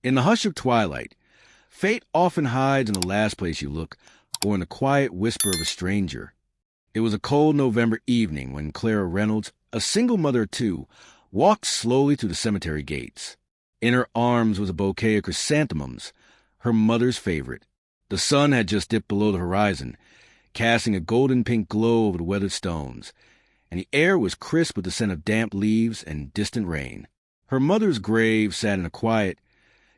In the hush of twilight, fate often hides in the last place you look or in the quiet whisper of a stranger. It was a cold November evening when Clara Reynolds, a single mother of two, walked slowly through the cemetery gates. In her arms was a bouquet of chrysanthemums, her mother's favorite. The sun had just dipped below the horizon, casting a golden-pink glow over the weathered stones, and the air was crisp with the scent of damp leaves and distant rain. Her mother's grave sat in a quiet,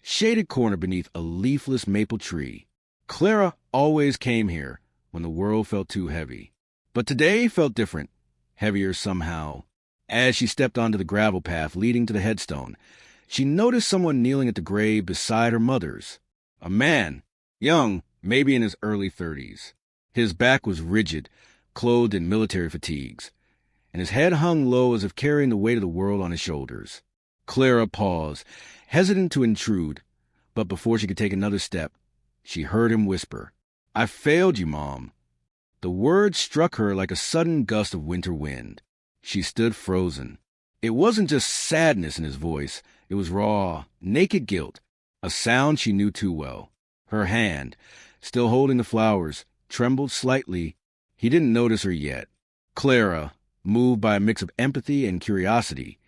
shaded corner beneath a leafless maple tree. Clara always came here when the world felt too heavy. But today felt different, heavier somehow. As she stepped onto the gravel path leading to the headstone, she noticed someone kneeling at the grave beside her mother's. A man, young, maybe in his early 30s. His back was rigid, clothed in military fatigues, and his head hung low as if carrying the weight of the world on his shoulders. Clara paused, hesitant to intrude, but before she could take another step, she heard him whisper, "I failed you, Mom." The words struck her like a sudden gust of winter wind. She stood frozen. It wasn't just sadness in his voice. It was raw, naked guilt, a sound she knew too well. Her hand, still holding the flowers, trembled slightly. He didn't notice her yet. Clara, moved by a mix of empathy and curiosity,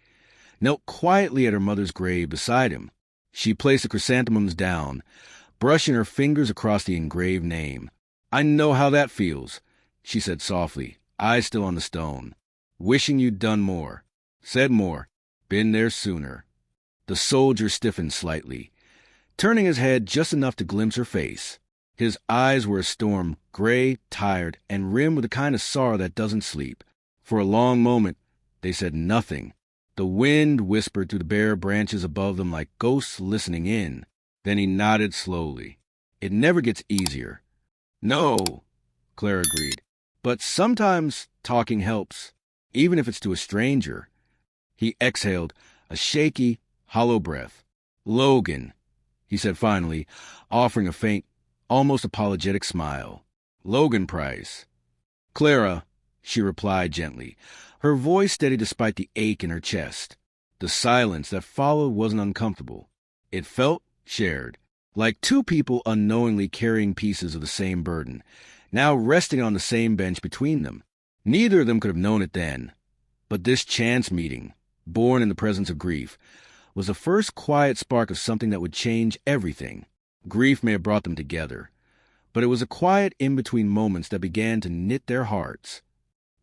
knelt quietly at her mother's grave beside him. She placed the chrysanthemums down, brushing her fingers across the engraved name. "I know how that feels," she said softly, eyes still on the stone. "Wishing you'd done more, said more, been there sooner." The soldier stiffened slightly, turning his head just enough to glimpse her face. His eyes were a storm, gray, tired, and rimmed with the kind of sorrow that doesn't sleep. For a long moment, they said nothing. The wind whispered through the bare branches above them like ghosts listening in. Then he nodded slowly. "It never gets easier." "No," Clara agreed. "But sometimes talking helps, even if it's to a stranger." He exhaled, a shaky, hollow breath. "Logan," he said finally, offering a faint, almost apologetic smile. "Logan Price." "Clara," she replied gently, her voice steady despite the ache in her chest. The silence that followed wasn't uncomfortable. It felt shared, like two people unknowingly carrying pieces of the same burden, now resting on the same bench between them. Neither of them could have known it then. But this chance meeting, born in the presence of grief, was the first quiet spark of something that would change everything. Grief may have brought them together, but it was a quiet in-between moments that began to knit their hearts.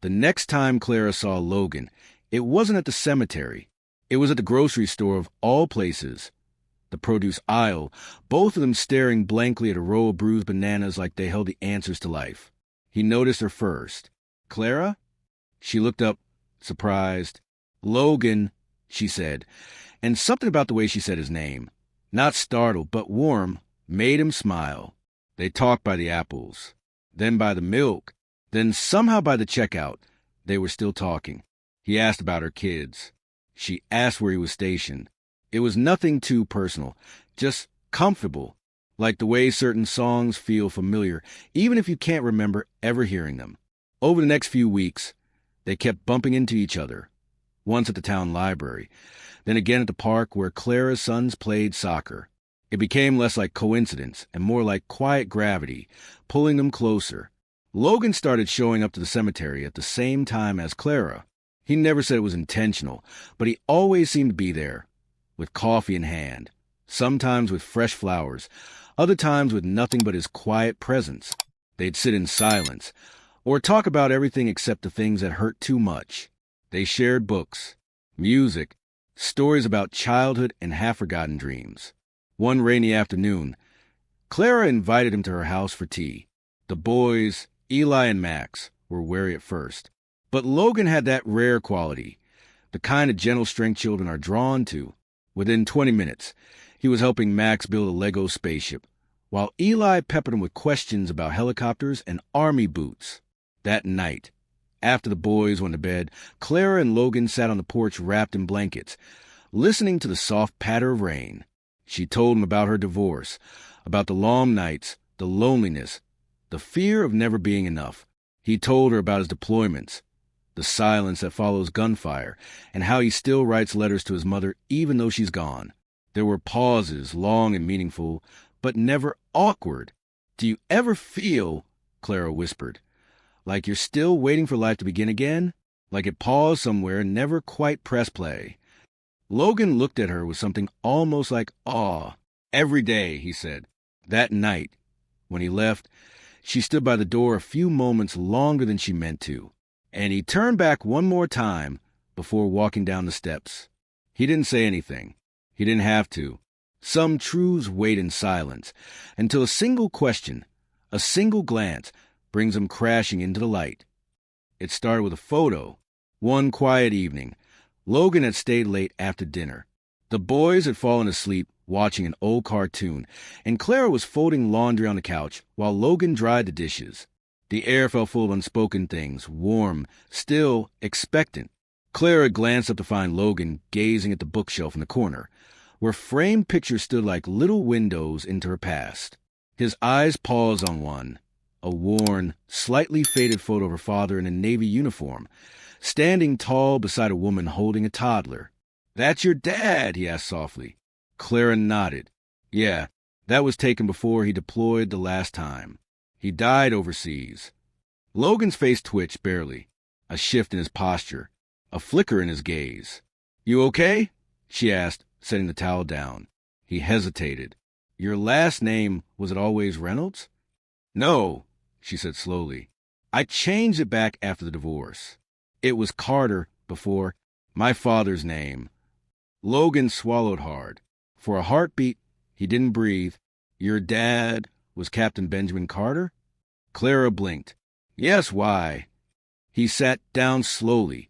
The next time Clara saw Logan, it wasn't at the cemetery. It was at the grocery store of all places. The produce aisle, both of them staring blankly at a row of bruised bananas like they held the answers to life. He noticed her first. "Clara?" She looked up, surprised. "Logan," she said, and something about the way she said his name, not startled but warm, made him smile. They talked by the apples, then by the milk, then somehow by the checkout. They were still talking. He asked about her kids. She asked where he was stationed. It was nothing too personal, just comfortable, like the way certain songs feel familiar, even if you can't remember ever hearing them. Over the next few weeks, they kept bumping into each other, once at the town library, then again at the park where Clara's sons played soccer. It became less like coincidence and more like quiet gravity, pulling them closer. Logan started showing up to the cemetery at the same time as Clara. He never said it was intentional, but he always seemed to be there, with coffee in hand, sometimes with fresh flowers, other times with nothing but his quiet presence. They'd sit in silence, or talk about everything except the things that hurt too much. They shared books, music, stories about childhood and half-forgotten dreams. One rainy afternoon, Clara invited him to her house for tea. The boys, Eli and Max, were wary at first. But Logan had that rare quality, the kind of gentle-strength children are drawn to. Within 20 minutes, he was helping Max build a Lego spaceship, while Eli peppered him with questions about helicopters and army boots. That night, after the boys went to bed, Clara and Logan sat on the porch wrapped in blankets, listening to the soft patter of rain. She told him about her divorce, about the long nights, the loneliness, the fear of never being enough. He told her about his deployments, the silence that follows gunfire, and how he still writes letters to his mother even though she's gone. There were pauses, long and meaningful, but never awkward. "Do you ever feel," Clara whispered, "like you're still waiting for life to begin again? Like it paused somewhere and never quite pressed play?" Logan looked at her with something almost like awe. "Every day," he said. That night, when he left, she stood by the door a few moments longer than she meant to, and he turned back one more time before walking down the steps. He didn't say anything. He didn't have to. Some truths wait in silence until a single question, a single glance, brings them crashing into the light. It started with a photo. One quiet evening, Logan had stayed late after dinner. The boys had fallen asleep watching an old cartoon, and Clara was folding laundry on the couch while Logan dried the dishes. The air felt full of unspoken things, warm, still, expectant. Clara glanced up to find Logan gazing at the bookshelf in the corner, where framed pictures stood like little windows into her past. His eyes paused on one, a worn, slightly faded photo of her father in a Navy uniform, standing tall beside a woman holding a toddler. "That's your dad?" he asked softly. Clara nodded. "Yeah, that was taken before he deployed the last time. He died overseas." Logan's face twitched barely, a shift in his posture, a flicker in his gaze. "You okay?" she asked, setting the towel down. He hesitated. "Your last name, was it always Reynolds?" "No," she said slowly. "I changed it back after the divorce. It was Carter before my father's name." Logan swallowed hard. For a heartbeat, he didn't breathe. "Your dad was Captain Benjamin Carter?" Clara blinked. "Yes, why?" He sat down slowly,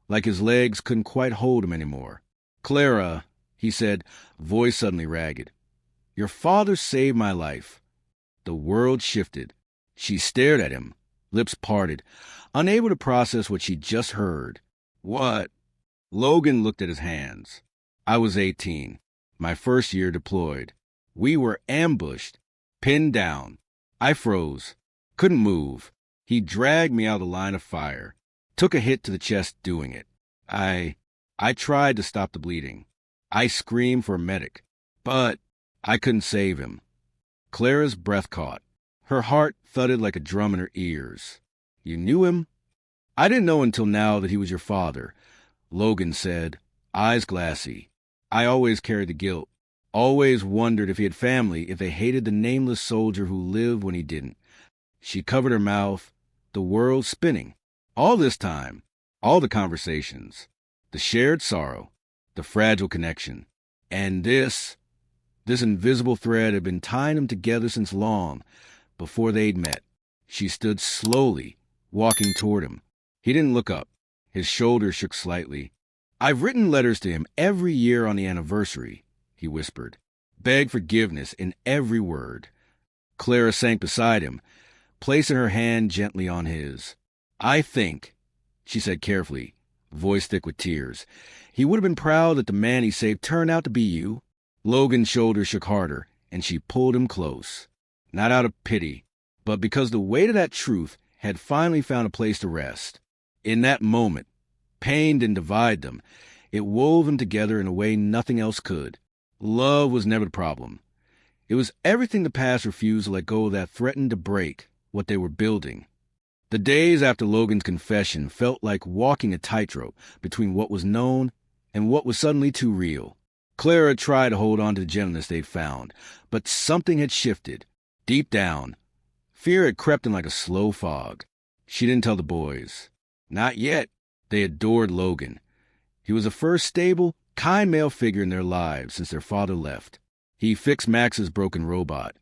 like his legs couldn't quite hold him anymore. "Clara," he said, voice suddenly ragged, "your father saved my life." The world shifted. She stared at him, lips parted, unable to process what she'd just heard. "What?" Logan looked at his hands. "I was 18, my first year deployed. We were ambushed, pinned down. I froze, couldn't move. He dragged me out of the line of fire, took a hit to the chest doing it. I tried to stop the bleeding. I screamed for a medic, but I couldn't save him." Clara's breath caught. Her heart thudded like a drum in her ears. "You knew him?" "I didn't know until now that he was your father," Logan said, eyes glassy. "I always carried the guilt. Always wondered if he had family, if they hated the nameless soldier who lived when he didn't." She covered her mouth, the world spinning. All this time, all the conversations, the shared sorrow, the fragile connection. And this invisible thread had been tying them together since long before they'd met. She stood slowly, walking toward him. He didn't look up. His shoulders shook slightly. "I've written letters to him every year on the anniversary," he whispered. "Begged forgiveness in every word." Clara sank beside him, placing her hand gently on his. "I think," she said carefully, voice thick with tears, "he would have been proud that the man he saved turned out to be you." Logan's shoulders shook harder, and she pulled him close. Not out of pity, but because the weight of that truth had finally found a place to rest. In that moment, pain didn't divide them. It wove them together in a way nothing else could. Love was never the problem. It was everything the past refused to let go of that threatened to break what they were building. The days after Logan's confession felt like walking a tightrope between what was known and what was suddenly too real. Clara tried to hold on to the gentleness they'd found, but something had shifted. Deep down, fear had crept in like a slow fog. She didn't tell the boys. Not yet. They adored Logan. He was the first stable, kind male figure in their lives since their father left. He fixed Max's broken robot,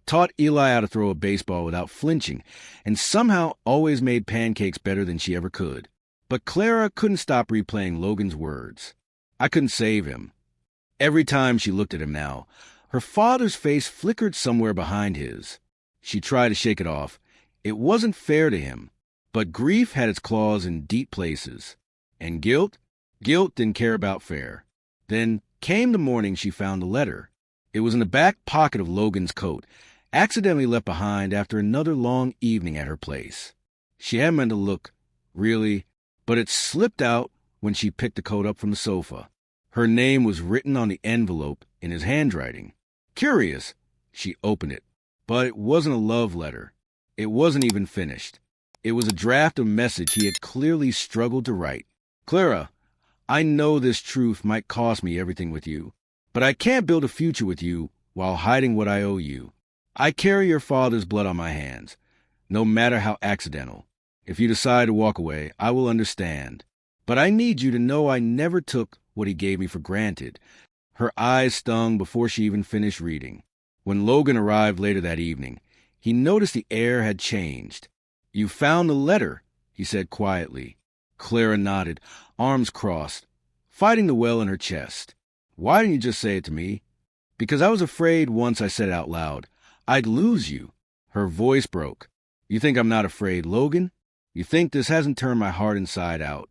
taught Eli how to throw a baseball without flinching, and somehow always made pancakes better than she ever could. But Clara couldn't stop replaying Logan's words. "I couldn't save him." Every time she looked at him now, her father's face flickered somewhere behind his. She tried to shake it off. It wasn't fair to him. But grief had its claws in deep places. And guilt? Guilt didn't care about fair. Then came the morning she found the letter. It was in the back pocket of Logan's coat, accidentally left behind after another long evening at her place. She hadn't meant to look, really, but it slipped out when she picked the coat up from the sofa. Her name was written on the envelope in his handwriting. Curious, she opened it. But it wasn't a love letter. It wasn't even finished. It was a draft of a message he had clearly struggled to write. Clara, I know this truth might cost me everything with you, but I can't build a future with you while hiding what I owe you. I carry your father's blood on my hands, no matter how accidental. If you decide to walk away, I will understand. But I need you to know I never took what he gave me for granted. Her eyes stung before she even finished reading. When Logan arrived later that evening, he noticed the air had changed. You found the letter, he said quietly. Clara nodded, arms crossed, fighting the well in her chest. Why didn't you just say it to me? Because I was afraid once I said it out loud, I'd lose you. Her voice broke. You think I'm not afraid, Logan? You think this hasn't turned my heart inside out?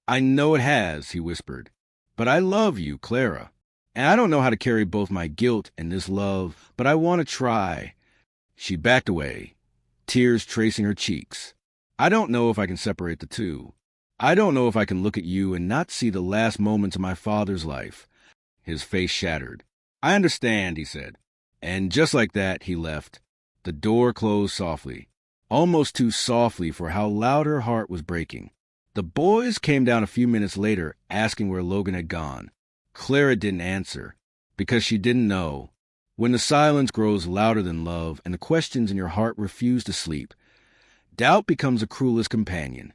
I know it has, he whispered. But I love you, Clara. And I don't know how to carry both my guilt and this love, but I want to try. She backed away, tears tracing her cheeks. I don't know if I can separate the two. I don't know if I can look at you and not see the last moments of my father's life. His face shattered. I understand, he said. And just like that, he left. The door closed softly, almost too softly for how loud her heart was breaking. The boys came down a few minutes later, asking where Logan had gone. Clara didn't answer, because she didn't know. When the silence grows louder than love and the questions in your heart refuse to sleep, doubt becomes the cruelest companion.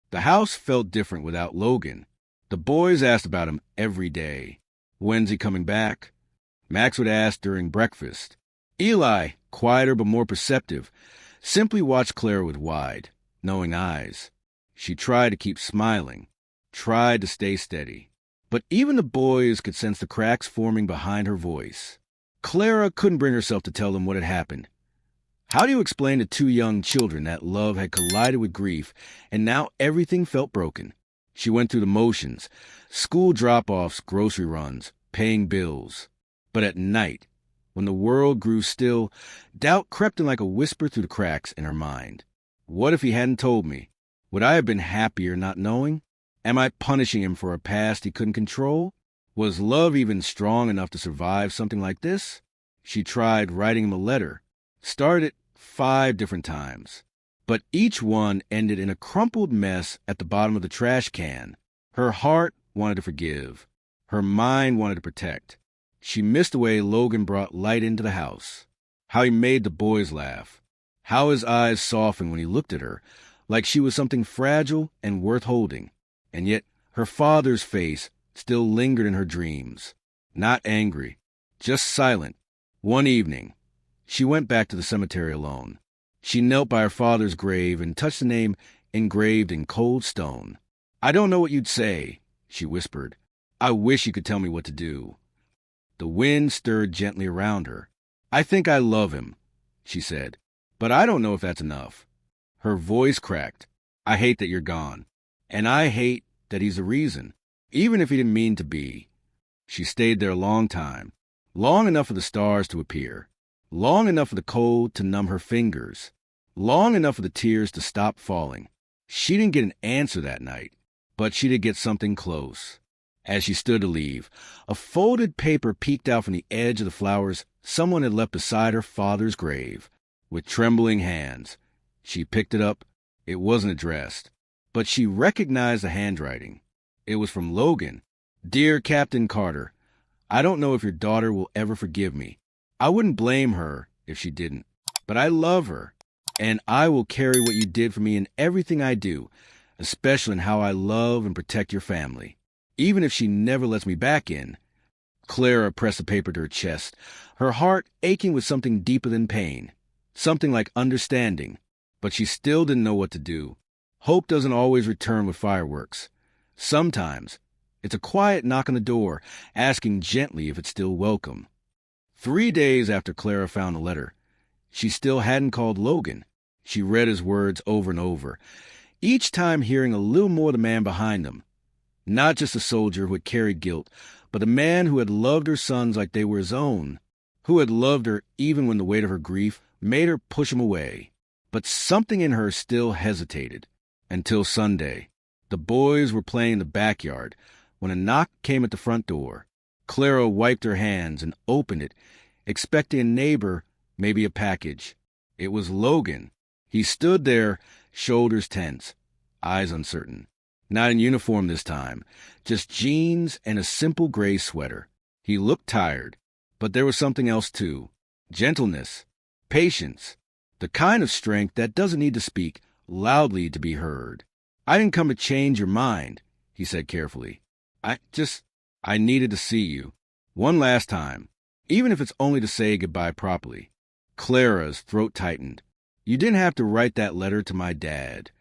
The house felt different without Logan. The boys asked about him every day. When's he coming back? Max would ask during breakfast. Eli, quieter but more perceptive, simply watched Clara with wide, knowing eyes. She tried to keep smiling, tried to stay steady. But even the boys could sense the cracks forming behind her voice. Clara couldn't bring herself to tell them what had happened. How do you explain to two young children that love had collided with grief and now everything felt broken? She went through the motions, school drop-offs, grocery runs, paying bills. But at night, when the world grew still, doubt crept in like a whisper through the cracks in her mind. What if he hadn't told me? Would I have been happier not knowing? Am I punishing him for a past he couldn't control? Was love even strong enough to survive something like this? She tried writing him a letter, started 5 different times, but each one ended in a crumpled mess at the bottom of the trash can. Her heart wanted to forgive. Her mind wanted to protect. She missed the way Logan brought light into the house, how he made the boys laugh, how his eyes softened when he looked at her, like she was something fragile and worth holding. And yet her father's face still lingered in her dreams. Not angry, just silent. One evening, she went back to the cemetery alone. She knelt by her father's grave and touched the name engraved in cold stone. I don't know what you'd say, she whispered. I wish you could tell me what to do. The wind stirred gently around her. I think I love him, she said, but I don't know if that's enough. Her voice cracked. I hate that you're gone. And I hate that he's the reason, even if he didn't mean to be. She stayed there a long time, long enough for the stars to appear, long enough for the cold to numb her fingers, long enough for the tears to stop falling. She didn't get an answer that night, but she did get something close. As she stood to leave, a folded paper peeked out from the edge of the flowers someone had left beside her father's grave. With trembling hands, she picked it up. It wasn't addressed, but she recognized the handwriting. It was from Logan. Dear Captain Carter, I don't know if your daughter will ever forgive me. I wouldn't blame her if she didn't, but I love her, and I will carry what you did for me in everything I do, especially in how I love and protect your family. Even if she never lets me back in. Clara pressed the paper to her chest, her heart aching with something deeper than pain, something like understanding, but she still didn't know what to do. Hope doesn't always return with fireworks. Sometimes it's a quiet knock on the door, asking gently if it's still welcome. 3 days after Clara found the letter, she still hadn't called Logan. She read his words over and over, each time hearing a little more of the man behind them. Not just a soldier who had carried guilt, but a man who had loved her sons like they were his own, who had loved her even when the weight of her grief made her push him away. But something in her still hesitated. Until Sunday. The boys were playing in the backyard when a knock came at the front door. Clara wiped her hands and opened it, expecting a neighbor, maybe a package. It was Logan. He stood there, shoulders tense, eyes uncertain. Not in uniform this time, just jeans and a simple gray sweater. He looked tired, but there was something else too. Gentleness, patience, the kind of strength that doesn't need to speak loudly to be heard. "I didn't come to change your mind," he said carefully. I needed to see you. One last time, even if it's only to say goodbye properly." Clara's throat tightened. "You didn't have to write that letter to my dad."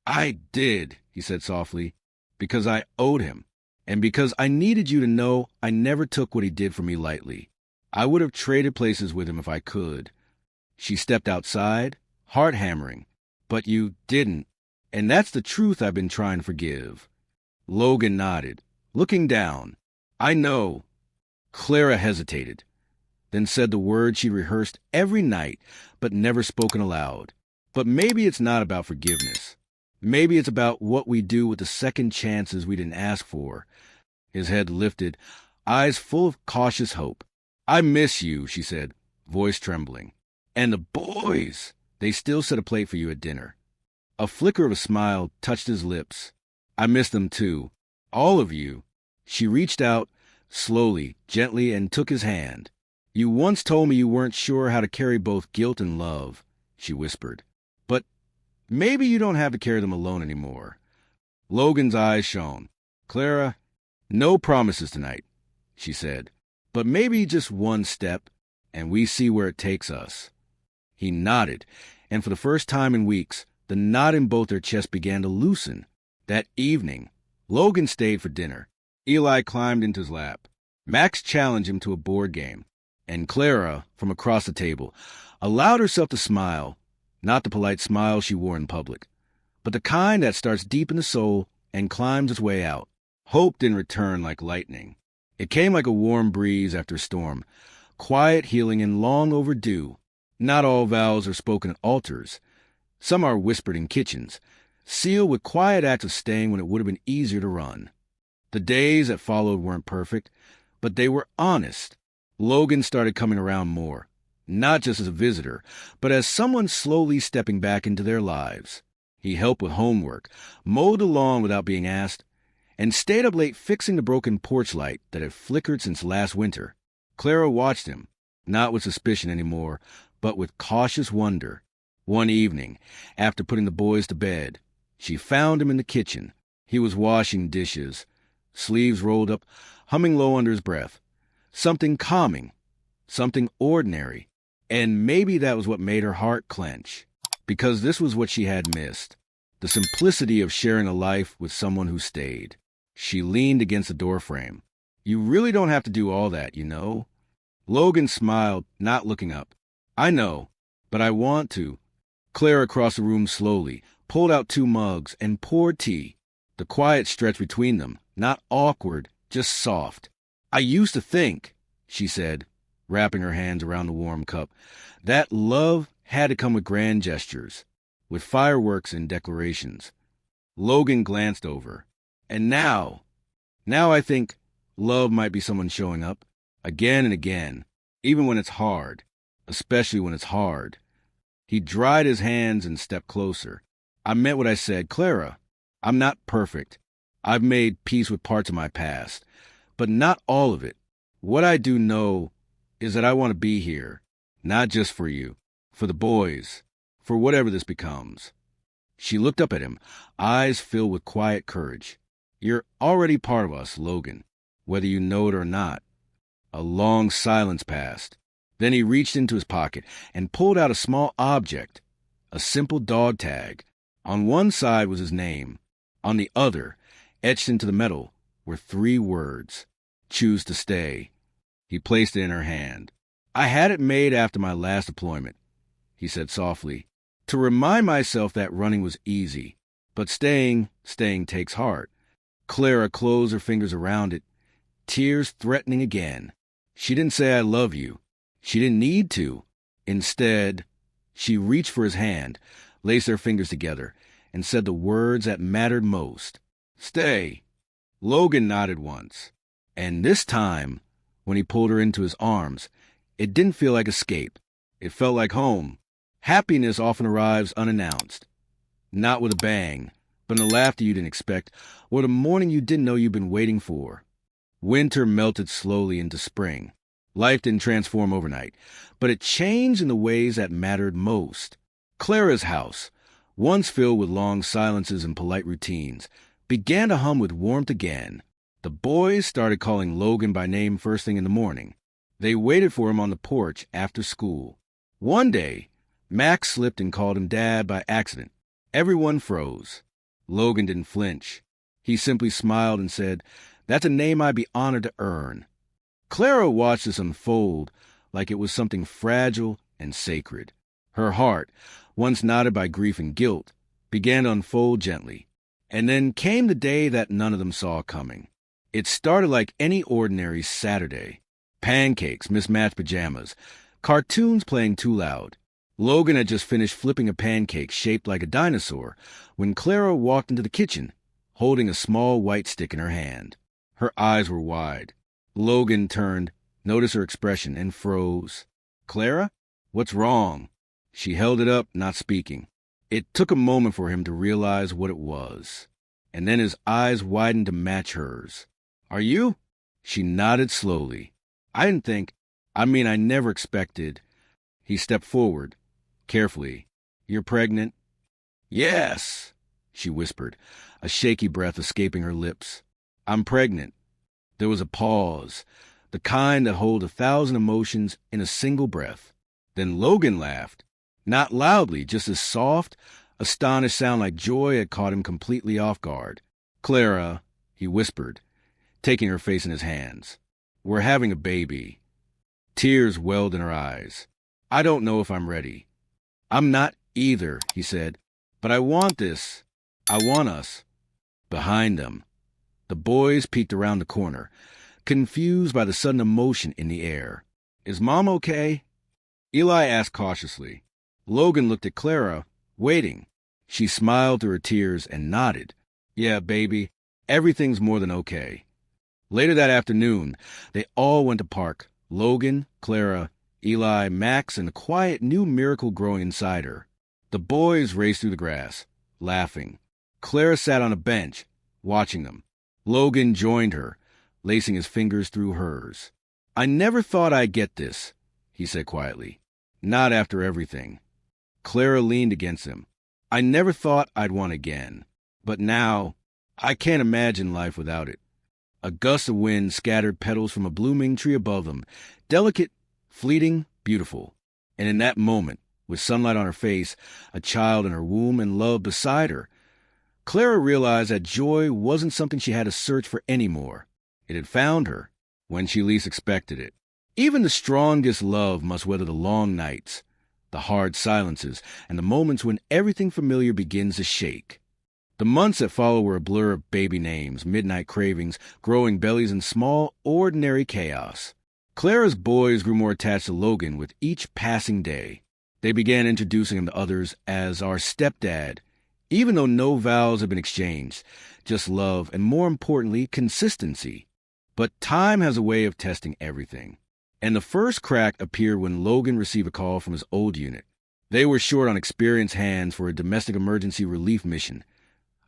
"I did," he said softly, "because I owed him, and because I needed you to know I never took what he did for me lightly. I would have traded places with him if I could." She stepped outside, heart hammering. "But you didn't, and that's the truth I've been trying to forgive." Logan nodded, looking down. "I know." Clara hesitated, then said the word she rehearsed every night but never spoken aloud. "But maybe it's not about forgiveness. Maybe it's about what we do with the second chances we didn't ask for." His head lifted, eyes full of cautious hope. "I miss you," she said, voice trembling. "And the boys, they still set a plate for you at dinner." A flicker of a smile touched his lips. "I miss them too. All of you." She reached out, slowly, gently, and took his hand. "You once told me you weren't sure how to carry both guilt and love," she whispered. "But maybe you don't have to carry them alone anymore." Logan's eyes shone. "Clara, no promises tonight," she said. "But maybe just one step, and we see where it takes us." He nodded, and for the first time in weeks, the knot in both their chests began to loosen. That evening, Logan stayed for dinner. Eli climbed into his lap. Max challenged him to a board game, and Clara, from across the table, allowed herself to smile, not the polite smile she wore in public, but the kind that starts deep in the soul and climbs its way out. Hope didn't return like lightning. It came like a warm breeze after a storm, quiet, healing, and long overdue. Not all vows are spoken at altars. Some are whispered in kitchens, sealed with quiet acts of staying when it would have been easier to run. The days that followed weren't perfect, but they were honest. Logan started coming around more, not just as a visitor, but as someone slowly stepping back into their lives. He helped with homework, mowed the lawn without being asked, and stayed up late fixing the broken porch light that had flickered since last winter. Clara watched him, not with suspicion anymore, but with cautious wonder. One evening, after putting the boys to bed, she found him in the kitchen. He was washing dishes, sleeves rolled up, humming low under his breath. Something calming, something ordinary, and maybe that was what made her heart clench, because this was what she had missed, the simplicity of sharing a life with someone who stayed. She leaned against the doorframe. "You really don't have to do all that, you know." Logan smiled, not looking up. "I know, but I want to." Clara crossed the room slowly, pulled out 2 mugs, and poured tea. The quiet stretched between them, not awkward, just soft. "I used to think," she said, wrapping her hands around the warm cup, "that love had to come with grand gestures, with fireworks and declarations." Logan glanced over. "And now I think love might be someone showing up, again and again, even when it's hard, especially when it's hard." He dried his hands and stepped closer. "I meant what I said, Clara. I'm not perfect. I've made peace with parts of my past, but not all of it. What I do know is that I want to be here, not just for you, for the boys, for whatever this becomes." She looked up at him, eyes filled with quiet courage. "You're already part of us, Logan, whether you know it or not." A long silence passed. Then he reached into his pocket and pulled out a small object, a simple dog tag. On one side was his name. On the other, etched into the metal, were 3 words: "Choose to stay." He placed it in her hand. "I had it made after my last deployment," he said softly, "to remind myself that running was easy, but staying takes heart." Clara closed her fingers around it, tears threatening again. She didn't say "I love you." She didn't need to. Instead, she reached for his hand, laced their fingers together, and said the words that mattered most. "Stay." Logan nodded once, and this time, when he pulled her into his arms, it didn't feel like escape. It felt like home. Happiness often arrives unannounced, not with a bang, but in the laughter you didn't expect, or the morning you didn't know you'd been waiting for. Winter melted slowly into spring. Life didn't transform overnight, but it changed in the ways that mattered most. Clara's house, once filled with long silences and polite routines, began to hum with warmth again. The boys started calling Logan by name first thing in the morning. They waited for him on the porch after school. One day, Max slipped and called him Dad by accident. Everyone froze. Logan didn't flinch. He simply smiled and said, "That's a name I'd be honored to earn." Clara watched this unfold like it was something fragile and sacred. Her heart, once knotted by grief and guilt, began to unfold gently. And then came the day that none of them saw coming. It started like any ordinary Saturday. Pancakes, mismatched pajamas, cartoons playing too loud. Logan had just finished flipping a pancake shaped like a dinosaur when Clara walked into the kitchen, holding a small white stick in her hand. Her eyes were wide. Logan turned, noticed her expression, and froze. "Clara? What's wrong?" She held it up, not speaking. It took a moment for him to realize what it was, and then his eyes widened to match hers. "Are you?" She nodded slowly. I never expected." He stepped forward, carefully. "You're pregnant?" "Yes," she whispered, a shaky breath escaping her lips. "I'm pregnant." There was a pause, the kind that holds 1,000 emotions in a single breath. Then Logan laughed. Not loudly, just a soft, astonished sound like joy had caught him completely off guard. "Clara," he whispered, taking her face in his hands. "We're having a baby." Tears welled in her eyes. "I don't know if I'm ready." "I'm not either," he said. "But I want this. I want us." Behind them, the boys peeked around the corner, confused by the sudden emotion in the air. "Is Mom okay?" Eli asked cautiously. Logan looked at Clara, waiting. She smiled through her tears and nodded. "Yeah, baby, everything's more than okay." Later that afternoon, they all went to park. Logan, Clara, Eli, Max, and the quiet new miracle growing inside her. The boys raced through the grass, laughing. Clara sat on a bench, watching them. Logan joined her, lacing his fingers through hers. "I never thought I'd get this," he said quietly. "Not after everything." Clara leaned against him. "I never thought I'd want again. But now, I can't imagine life without it." A gust of wind scattered petals from a blooming tree above them, delicate, fleeting, beautiful. And in that moment, with sunlight on her face, a child in her womb, and love beside her, Clara realized that joy wasn't something she had to search for anymore. It had found her when she least expected it. Even the strongest love must weather the long nights, the hard silences, and the moments when everything familiar begins to shake. The months that follow were a blur of baby names, midnight cravings, growing bellies, and small, ordinary chaos. Clara's boys grew more attached to Logan with each passing day. They began introducing him to others as our stepdad, even though no vows had been exchanged, just love and, more importantly, consistency. But time has a way of testing everything. And the first crack appeared when Logan received a call from his old unit. They were short on experienced hands for a domestic emergency relief mission.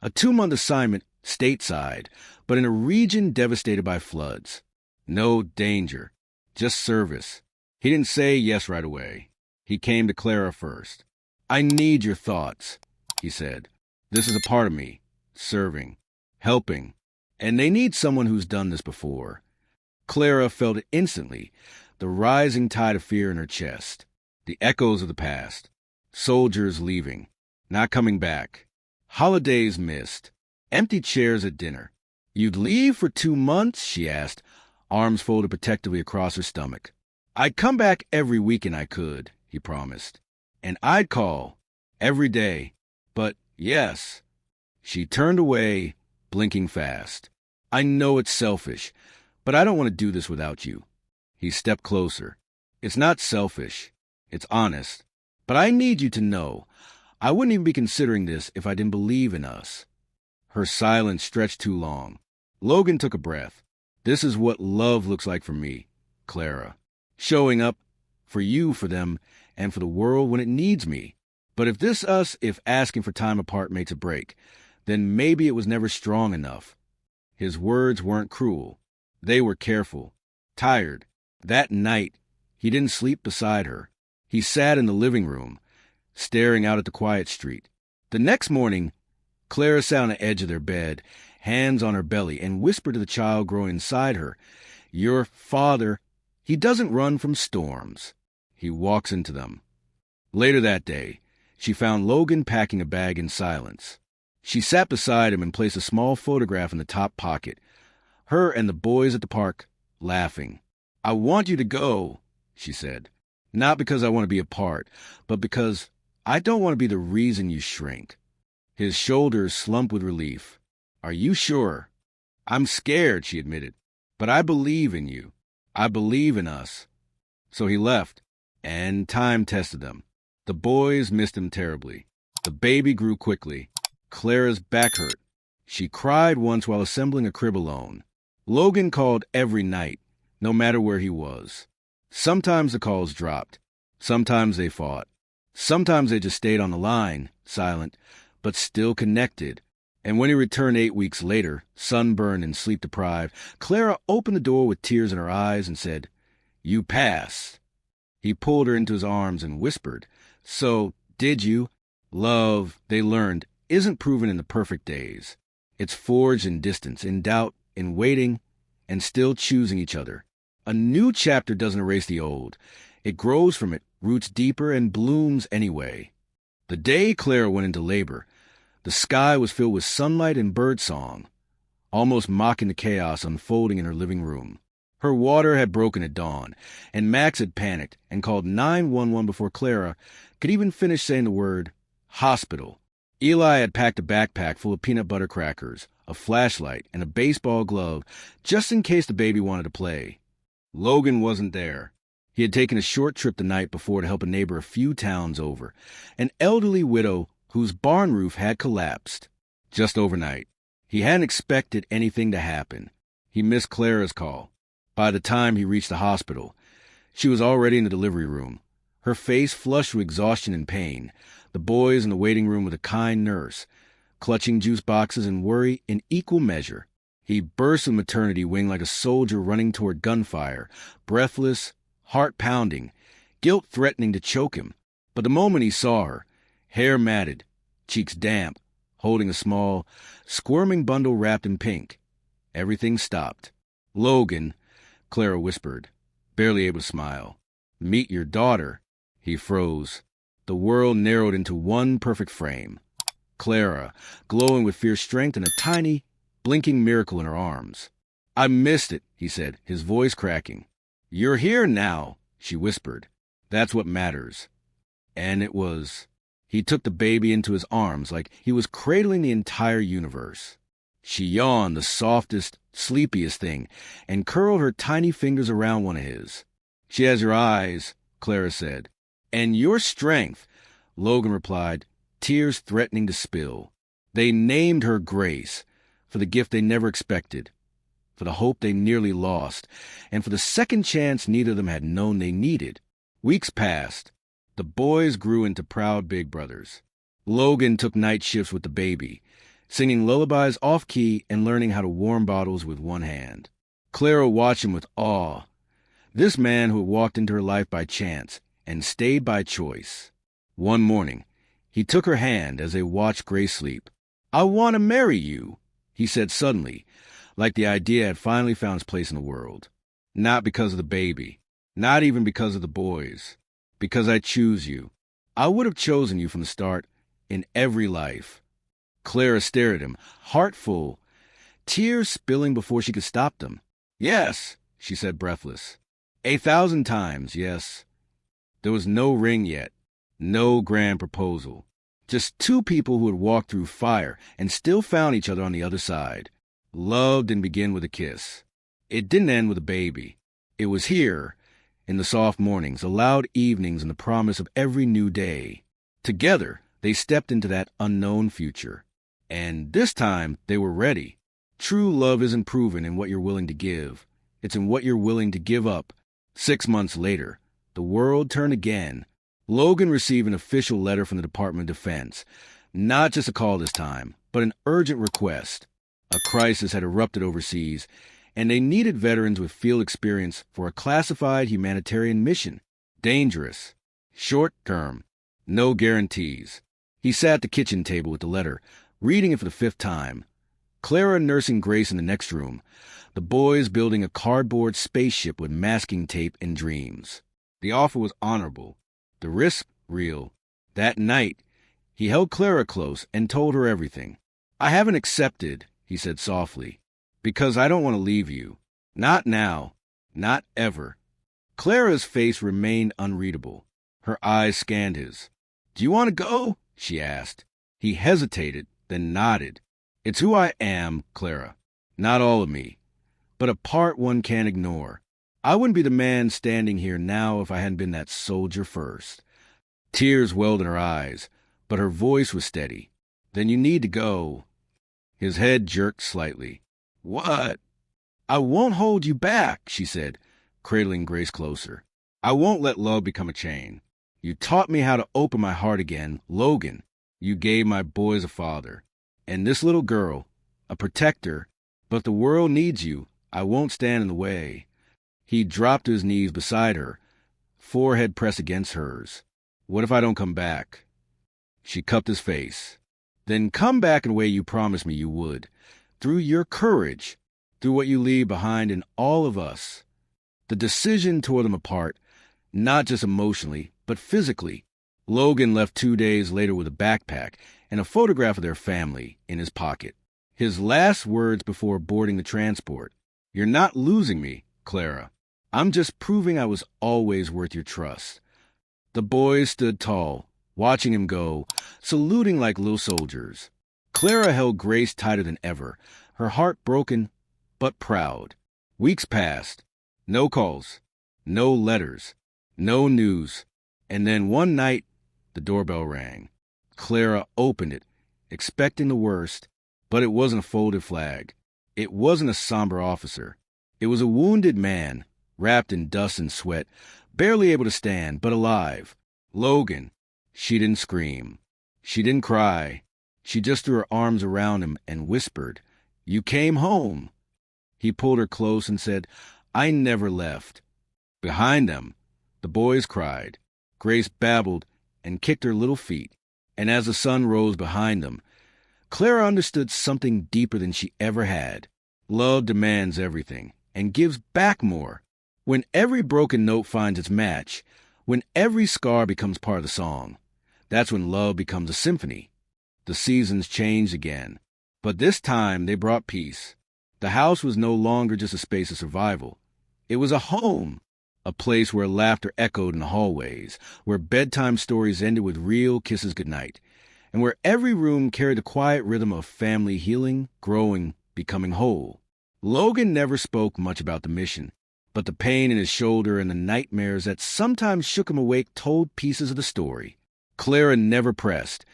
A 2-month assignment stateside, but in a region devastated by floods. No danger, just service. He didn't say yes right away. He came to Clara first. "I need your thoughts," he said. "This is a part of me, serving, helping, and they need someone who's done this before." Clara felt it instantly, the rising tide of fear in her chest, the echoes of the past, soldiers leaving, not coming back. Holidays missed. Empty chairs at dinner. "You'd leave for 2 months?" she asked, arms folded protectively across her stomach. "I'd come back every weekend I could," he promised. "And I'd call. Every day. But, yes." She turned away, blinking fast. "I know it's selfish, but I don't want to do this without you." He stepped closer. "It's not selfish. It's honest. But I need you to know, I wouldn't even be considering this if I didn't believe in us." Her silence stretched too long. Logan took a breath. This is what love looks like for me, Clara. Showing up for you, for them, and for the world when it needs me. But if asking for time apart makes a break, then maybe it was never strong enough. His words weren't cruel. They were careful. Tired. That night, he didn't sleep beside her. He sat in the living room, staring out at the quiet street. The next morning, Clara sat on the edge of their bed, hands on her belly, and whispered to the child growing inside her, "Your father, he doesn't run from storms. He walks into them." Later that day, she found Logan packing a bag in silence. She sat beside him and placed a small photograph in the top pocket. Her and the boys at the park, laughing. "I want you to go," she said. "Not because I want to be apart, but because I don't want to be the reason you shrink." His shoulders slumped with relief. "Are you sure?" "I'm scared," she admitted. "But I believe in you. I believe in us." So he left, and time tested them. The boys missed him terribly. The baby grew quickly. Clara's back hurt. She cried once while assembling a crib alone. Logan called every night, no matter where he was. Sometimes the calls dropped. Sometimes they fought. Sometimes they just stayed on the line, silent, but still connected. And when he returned 8 weeks later, sunburned and sleep-deprived, Clara opened the door with tears in her eyes and said, "You passed." He pulled her into his arms and whispered, "So, did you? Love," they learned, isn't proven in the perfect days. It's forged in distance, in doubt, in waiting, and still choosing each other. A new chapter doesn't erase the old. It grows from it, roots deeper, and blooms anyway. The day Clara went into labor, the sky was filled with sunlight and birdsong, almost mocking the chaos unfolding in her living room. Her water had broken at dawn, and Max had panicked and called 911 before Clara could even finish saying the word hospital. Eli had packed a backpack full of peanut butter crackers, a flashlight, and a baseball glove just in case the baby wanted to play. Logan wasn't there. He had taken a short trip the night before to help a neighbor a few towns over, an elderly widow whose barn roof had collapsed. Just overnight. He hadn't expected anything to happen. He missed Clara's call. By the time he reached the hospital, she was already in the delivery room, her face flushed with exhaustion and pain, the boys in the waiting room with a kind nurse, clutching juice boxes and worry in equal measure. He burst with maternity wing like a soldier running toward gunfire, breathless, heart pounding, guilt threatening to choke him. But the moment he saw her, hair matted, cheeks damp, holding a small, squirming bundle wrapped in pink, everything stopped. "Logan," Clara whispered, barely able to smile. "Meet your daughter." He froze. The world narrowed into one perfect frame. Clara, glowing with fierce strength and a tiny, blinking miracle in her arms. "I missed it," he said, his voice cracking. "You're here now," she whispered. "That's what matters." And it was. He took the baby into his arms like he was cradling the entire universe. She yawned, the softest, sleepiest thing, and curled her tiny fingers around one of his. "She has your eyes," Clara said. "And your strength," Logan replied, tears threatening to spill. They named her Grace, for the gift they never expected, for the hope they nearly lost, and for the second chance neither of them had known they needed. Weeks passed. The boys grew into proud big brothers. Logan took night shifts with the baby, singing lullabies off-key and learning how to warm bottles with one hand. Clara watched him with awe. This man who had walked into her life by chance and stayed by choice. One morning, he took her hand as they watched Grace sleep. "I want to marry you," he said suddenly, like the idea had finally found its place in the world. "Not because of the baby, not even because of the boys. Because I choose you. I would have chosen you from the start, in every life." Clara stared at him, heart full, tears spilling before she could stop them. "Yes," she said, breathless. 1,000 times, yes. There was no ring yet, no grand proposal. Just two people who had walked through fire and still found each other on the other side. Loved and began with a kiss. It didn't end with a baby. It was here, in the soft mornings, the loud evenings, and the promise of every new day. Together, they stepped into that unknown future. And this time, they were ready. True love isn't proven in what you're willing to give. It's in what you're willing to give up. 6 months later, the world turned again. Logan received an official letter from the Department of Defense. Not just a call this time, but an urgent request. A crisis had erupted overseas, and they needed veterans with field experience for a classified humanitarian mission. Dangerous. Short term. No guarantees. He sat at the kitchen table with the letter, reading it for the 5th time. Clara nursing Grace in the next room. The boys building a cardboard spaceship with masking tape and dreams. The offer was honorable. The risk real. That night, he held Clara close and told her everything. I haven't accepted, he said softly, because I don't want to leave you. Not now. Not ever. Clara's face remained unreadable. Her eyes scanned his. Do you want to go? She asked. He hesitated, then nodded. It's who I am, Clara. Not all of me, but a part one can't ignore. I wouldn't be the man standing here now if I hadn't been that soldier first. Tears welled in her eyes, but her voice was steady. Then you need to go. His head jerked slightly. What? I won't hold you back, she said, cradling Grace closer. I won't let love become a chain. You taught me how to open my heart again, Logan. You gave my boys a father. And this little girl, a protector, but the world needs you. I won't stand in the way. He dropped to his knees beside her, forehead pressed against hers. What if I don't come back? She cupped his face. Then come back in the way you promised me you would, through your courage, through what you leave behind in all of us. The decision tore them apart, not just emotionally, but physically. Logan left 2 days later with a backpack and a photograph of their family in his pocket. His last words before boarding the transport. You're not losing me, Clara. I'm just proving I was always worth your trust. The boys stood tall, watching him go, saluting like little soldiers. Clara held Grace tighter than ever, her heart broken, but proud. Weeks passed. No calls, no letters, no news. And then one night, the doorbell rang. Clara opened it, expecting the worst, but it wasn't a folded flag. It wasn't a somber officer. It was a wounded man, wrapped in dust and sweat, barely able to stand, but alive. Logan. She didn't scream. She didn't cry. She just threw her arms around him and whispered, You came home. He pulled her close and said, I never left. Behind them, the boys cried. Grace babbled and kicked her little feet. And as the sun rose behind them, Clara understood something deeper than she ever had. Love demands everything and gives back more. When every broken note finds its match, when every scar becomes part of the song, that's when love becomes a symphony. The seasons changed again, but this time they brought peace. The house was no longer just a space of survival. It was a home, a place where laughter echoed in the hallways, where bedtime stories ended with real kisses goodnight, and where every room carried the quiet rhythm of family healing, growing, becoming whole. Logan never spoke much about the mission, but the pain in his shoulder and the nightmares that sometimes shook him awake told pieces of the story. Clara never pressed.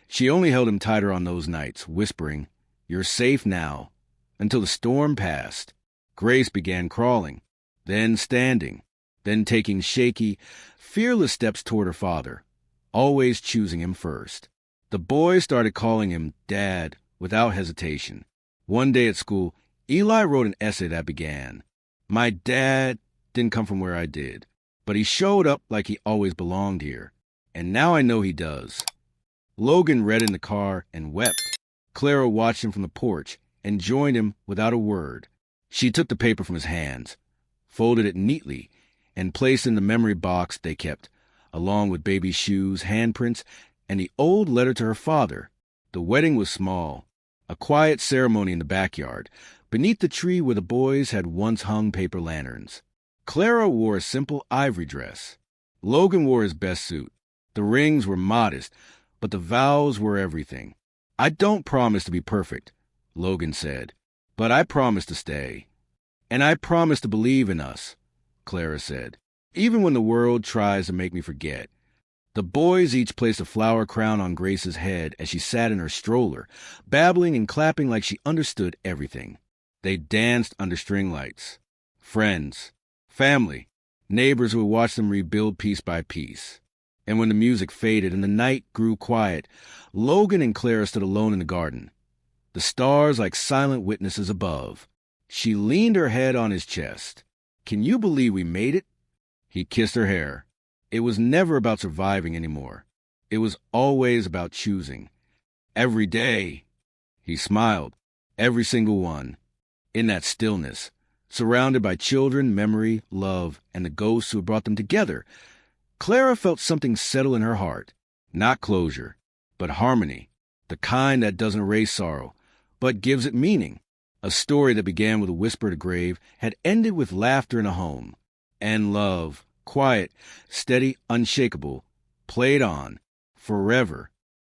She only held him tighter on those nights, whispering, You're safe now. Until the storm passed. Grace began crawling, then standing, then taking shaky, fearless steps toward her father, always choosing him first. The boys started calling him Dad without hesitation. One day at school, Eli wrote an essay that began, My dad didn't come from where I did, but he showed up like he always belonged here, and now I know he does. Logan read in the car and wept. Clara watched him from the porch and joined him without a word. She took the paper from his hands, folded it neatly, and placed it in the memory box they kept, along with baby's shoes, handprints, and the old letter to her father. The wedding was small, a quiet ceremony in the backyard, beneath the tree where the boys had once hung paper lanterns. Clara wore a simple ivory dress. Logan wore his best suit. The rings were modest, but the vows were everything. I don't promise to be perfect, Logan said, but I promise to stay. And I promise to believe in us, Clara said, even when the world tries to make me forget. The boys each placed a flower crown on Grace's head as she sat in her stroller, babbling and clapping like she understood everything. They danced under string lights. Friends, family, neighbors who would watch them rebuild piece by piece. And when the music faded and the night grew quiet, Logan and Clara stood alone in the garden, the stars like silent witnesses above. She leaned her head on his chest. "Can you believe we made it?" He kissed her hair. It was never about surviving anymore. It was always about choosing. Every day. He smiled. Every single one. In that stillness, surrounded by children, memory, love, and the ghosts who had brought them together, Clara felt something settle in her heart. Not closure, but harmony. The kind that doesn't erase sorrow, but gives it meaning. A story that began with a whisper at a grave had ended with laughter in a home. And love, quiet, steady, unshakable, played on, forever,